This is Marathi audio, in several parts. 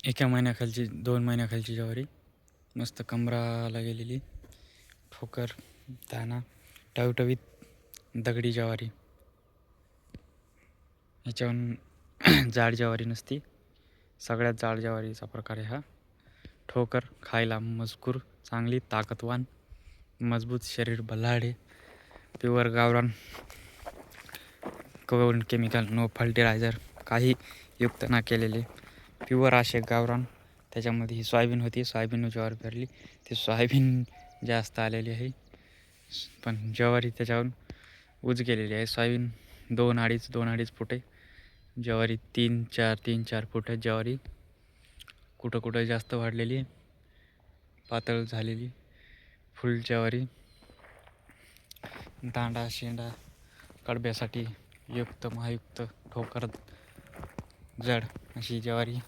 एका महिन्याखालची 2 महिन्याखालची ज्वारी मस्त कंबराला गेलेली. ठोकर दाना टवटवीत दगडी ज्वारी. ह्याच्याहून जाड ज्वारी नसती. सगळ्यात जाड ज्वारीचा प्रकार आहे हा. ठोकर खायला मजकूर चांगली ताकदवान मजबूत शरीर बल्लाढे प्युअर गावरान कोण केमिकल नो फर्टिलायझर काही युक्त ना केलेले प्युअर असे गावरान. त्याच्यामध्ये ही सोयाबीन होती. सोयाबीन ज्वारी पेरली ती सोयाबीन जास्त आलेली आहे पण ज्वारी त्याच्यावरून उज गेलेली आहे. सोयाबीन 2-2.5 फुटे ज्वारी 3-4 फुट ज्वारी. कुठं कुठं जास्त वाढलेली पातळ झालेली फुल ज्वारी. दांडा शेंडा कडब्यासाठी युक्त महायुक्त ठोकर जड अशी ज्वारी.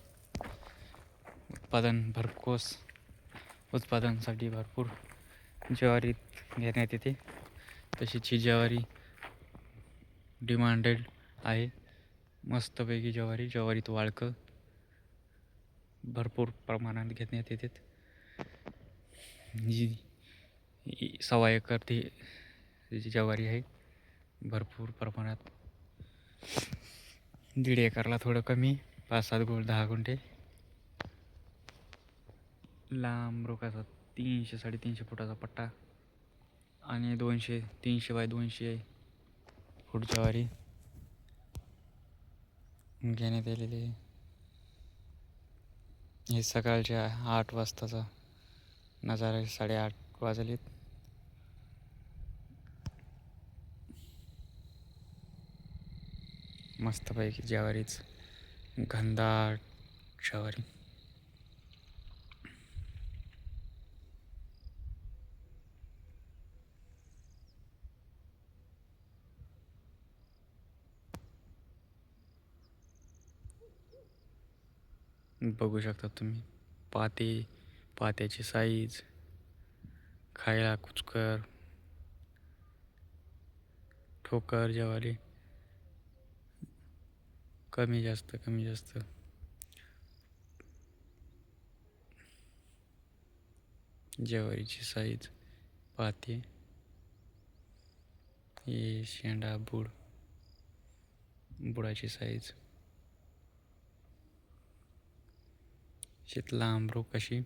उत्पादनासाठी भरपूर ज्वारी घेण्यात येते. तशीच ही ज्वारी डिमांडेड आहे. मस्तपैकी ज्वारीत वाळकं भरपूर प्रमाणात घेण्यात येते. जी 1.25 एकर ती ज्वारी आहे. भरपूर प्रमाणात 1.5 एकरला थोडं कमी 5-7 गुंठ 10 गुंठे लांब रोखाचा 300-350 फुटाचा पट्टा आणि 300 बाय 200 फूट ज्वारी घेण्यात आलेली आहे. हे सकाळच्या 8 वाजताचा नजारा. 8:30 वाजलेत. मस्तपैकी ज्वारीच घनदाट ज्वारी. बघू शकता तुम्ही पात्याची साईज खायला कुचकर ठोकर ज्वारी कमी जास्त ज्वारीची साईज पाते. हे शेंडा बुडाची साईज. लांब रोक अशी